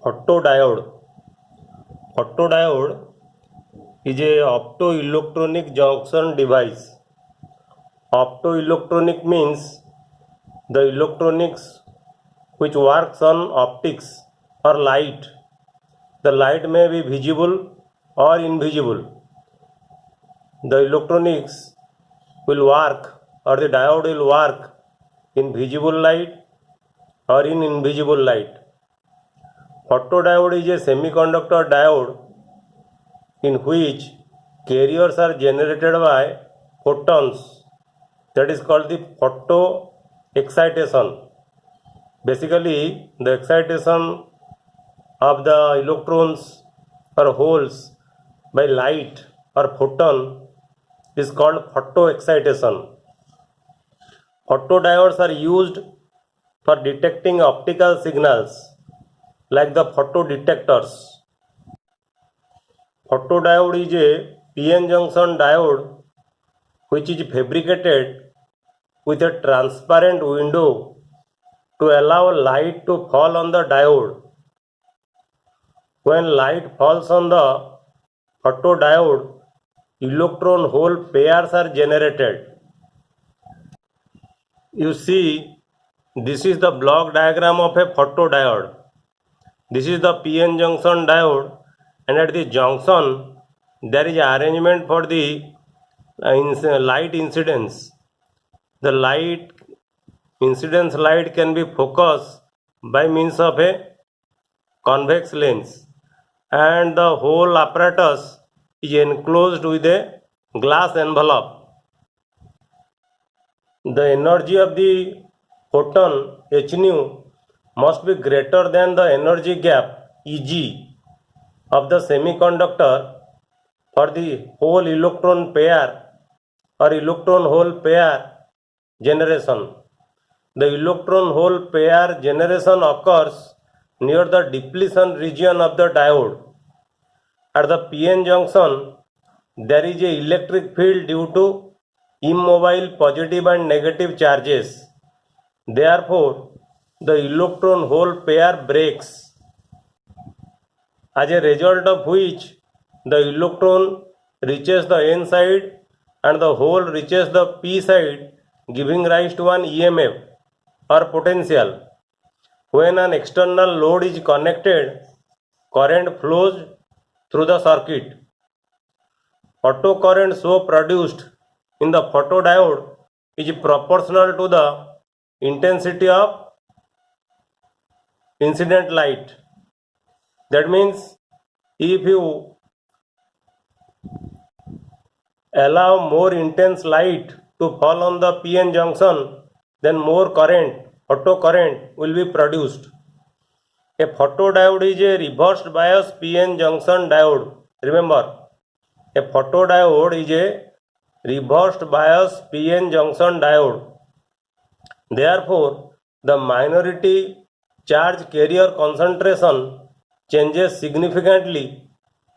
Photodiode. Photodiode is a optoelectronic junction device. Optoelectronic means the electronics which works on optics or light. The light may be visible or invisible. The electronics will work, or the diode will work in visible light or in invisible light. Photodiode is a semiconductor diode in which carriers are generated by photons. That is called the photo excitation. Basically, the excitation of the electrons or holes by light or photon is called photo excitation. Photodiodes are used for detecting optical signals like the photodetectors. Photodiode is a PN junction diode which is fabricated with a transparent window to allow light to fall on the diode. When light falls on the photodiode, electron hole pairs are generated. You see, this is the block diagram of a photodiode. This is the PN junction diode, and at the junction there is arrangement for the light incidence. The light incidence light can be focused by means of a convex lens, and the whole apparatus is enclosed with a glass envelope. The energy of the photon h nu must be greater than the energy gap Eg of the semiconductor for the whole electron pair or electron hole pair generation. The electron hole pair generation occurs near the depletion region of the diode. At the PN junction, there is a electric field due to immobile positive and negative charges. Therefore, the electron hole pair breaks, as a result of which the electron reaches the N side and the hole reaches the P side, giving rise to an EMF or potential. When an external load is connected, current flows through the circuit. Photocurrent so produced in the photodiode is proportional to the intensity of incident light. That means if you allow more intense light to fall on the PN junction, then more current, photocurrent will be produced. A photodiode is a reversed bias PN junction diode. Remember, a photodiode is a reversed bias PN junction diode. Therefore, the minority charge carrier concentration changes significantly,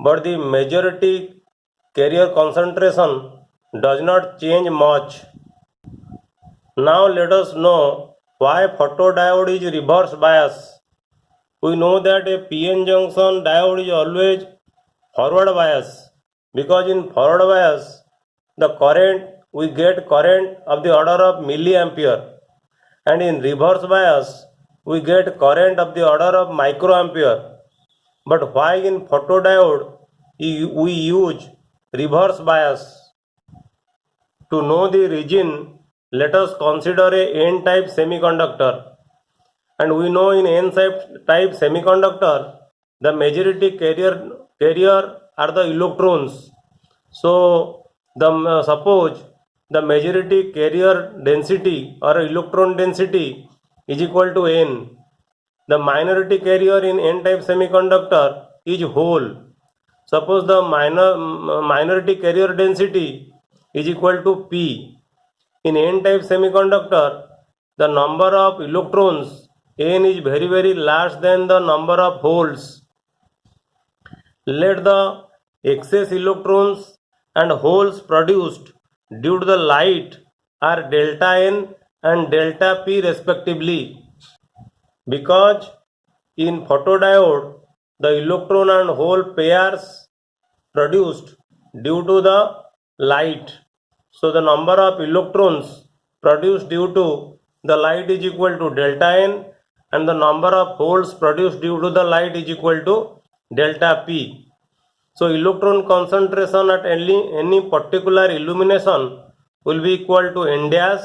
but the majority carrier concentration does not change much. Now let us know why photodiode is reverse bias. We know that a PN junction diode is always forward bias, because in forward bias we get current of the order of milliampere, and in reverse bias we get current of the order of microampere. But why in photodiode we use reverse bias? To know the reason, let us consider a N-type semiconductor. And we know in N-type semiconductor, the majority carrier are the electrons. So, suppose the majority carrier density or electron density is equal to N. The minority carrier in N-type semiconductor is hole. Suppose the minority carrier density is equal to P. In N-type semiconductor, the number of electrons N is very very large than the number of holes. Let the excess electrons and holes produced due to the light are delta N and delta P respectively. Because in photodiode the electron and hole pairs produced due to the light. So the number of electrons produced due to the light is equal to delta n, and the number of holes produced due to the light is equal to delta p. So electron concentration at any particular illumination will be equal to n dash,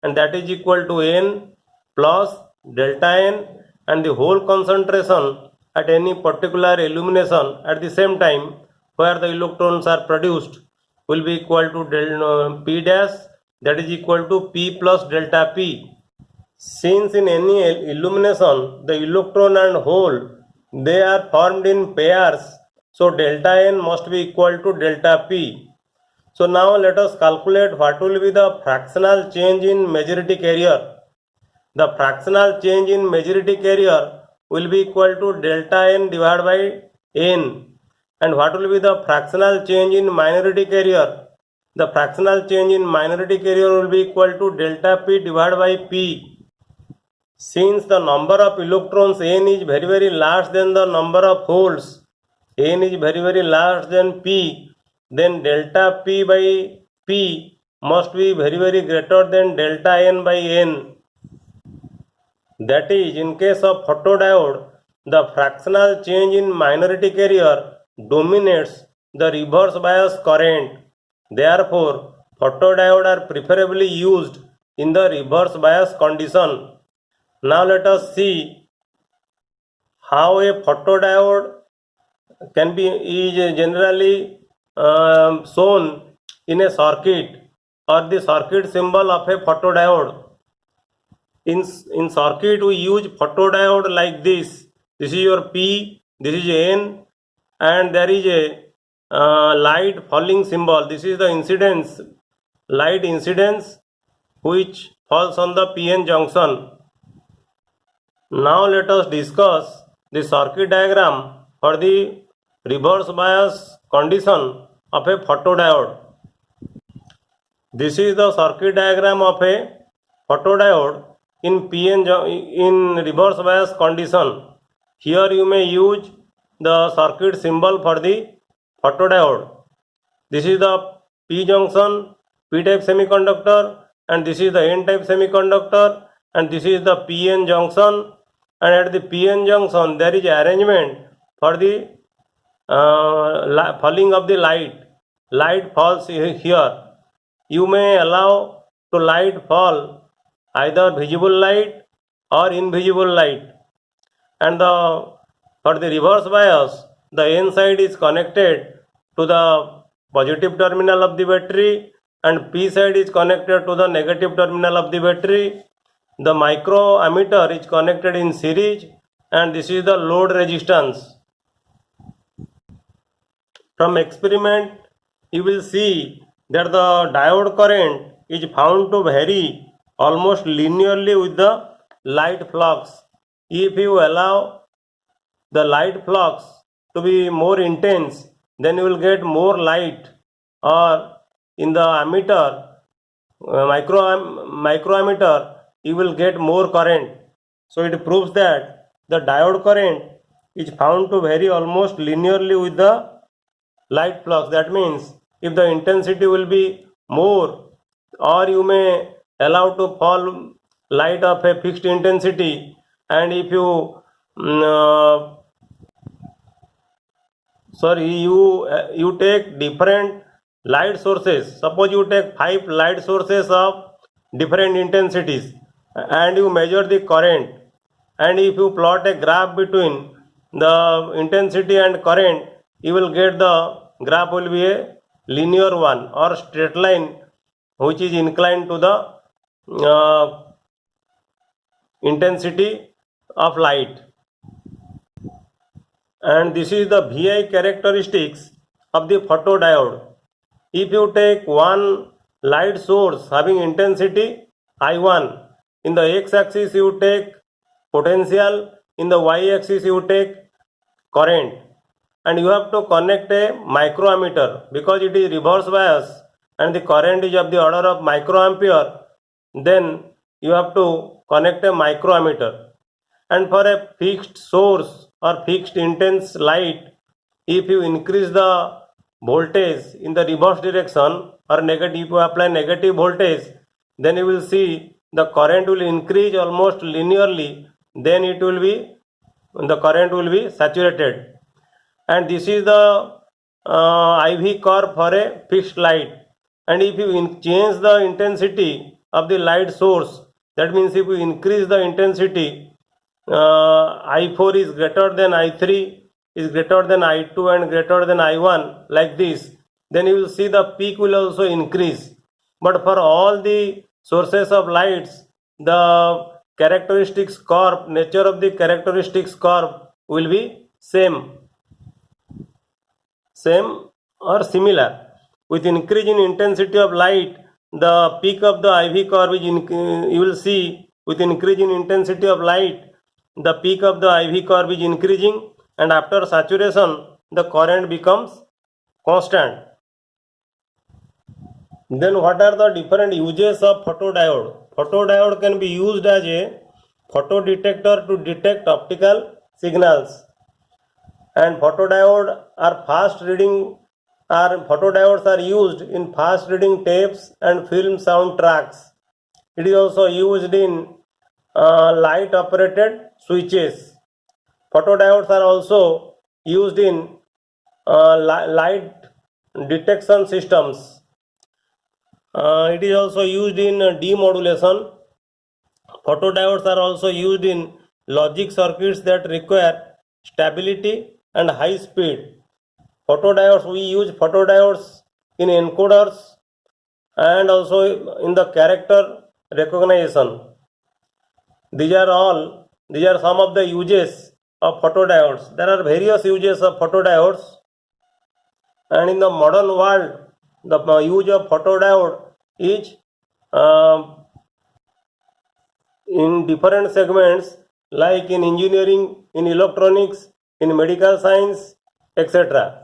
and that is equal to n plus delta n, and the hole concentration at any particular illumination at the same time where the electrons are produced will be equal to p dash, that is equal to p plus delta p. Since in any illumination the electron and hole they are formed in pairs, so delta n must be equal to delta p. So now let us calculate what will be the fractional change in majority carrier. The fractional change in majority carrier will be equal to delta n divided by n. And what will be the fractional change in minority carrier? The fractional change in minority carrier will be equal to delta p divided by p. Since the number of electrons n is very large than the number of holes, n is very large than p, then delta p by p must be very greater than delta n by n. That is, in case of photodiode, the fractional change in minority carrier dominates the reverse bias current. Therefore, photodiode are preferably used in the reverse bias condition. Now let us see how a photodiode can be is generally shown in a circuit, or the circuit symbol of a photodiode. In circuit we use photodiode like this. This is your P, this is N, and there is a light falling symbol. This is the incidence, light incidence which falls on the PN junction. Now let us discuss the circuit diagram for the reverse bias condition of a photodiode. This is the circuit diagram of a photodiode in in reverse bias condition. Here you may use the circuit symbol for the photodiode. This is the P junction, P type semiconductor, and this is the N type semiconductor, and this is the PN junction, and at the PN junction there is arrangement for the falling of the light. Light falls here. You may allow to light fall either visible light or invisible light, and for the reverse bias the N side is connected to the positive terminal of the battery and P side is connected to the negative terminal of the battery. The microammeter is connected in series, and this is the load resistance. From experiment you will see that the diode current is found to vary almost linearly with the light flux. If you allow the light flux to be more intense, then you will get more light, or in the ammeter, microammeter, you will get more current. So it proves that the diode current is found to vary almost linearly with the light flux. That means if the intensity will be more, or you may allow to fall light of a fixed intensity, and if you you take different light sources. Suppose you take 5 light sources of different intensities and you measure the current, and if you plot a graph between the intensity and current, you will get the graph will be a linear one or straight line which is inclined to the intensity of light. And this is the VI characteristics of the photodiode. If you take one light source having intensity I1, in the x-axis you take potential, in the y-axis you take current, and you have to connect a microammeter because it is reverse bias and the current is of the order of microampere. Then you have to connect a microammeter, and for a fixed source or fixed intense light, if you increase the voltage in the reverse direction or negative, if you apply negative voltage, then you will see the current will increase almost linearly, then the current will be saturated. And this is the IV curve for a fixed light. And if you change the intensity of the light source, that means if you increase the intensity, I4 is greater than I3, is greater than I2 and greater than I1, like this, then you will see the peak will also increase. But for all the sources of lights, the characteristics curve, nature of the characteristics curve will be same or similar. With increase in intensity of light, the peak of the IV curve is you will see with increase in intensity of light, the peak of the IV curve is increasing, and after saturation, the current becomes constant. Then what are the different uses of photodiode? Photodiode can be used as a photodetector to detect optical signals. And photodiodes are used in fast reading tapes and film soundtracks. It is also used in light operated switches. Photodiodes are also used in light detection systems. It is also used in demodulation. Photodiodes are also used in logic circuits that require stability and high speed. We use photodiodes in encoders and also in the character recognition. These are some of the uses of photodiodes. There are various uses of photodiodes, and in the modern world, the use of photodiode is in different segments, like in engineering, in electronics, in medical science, etc.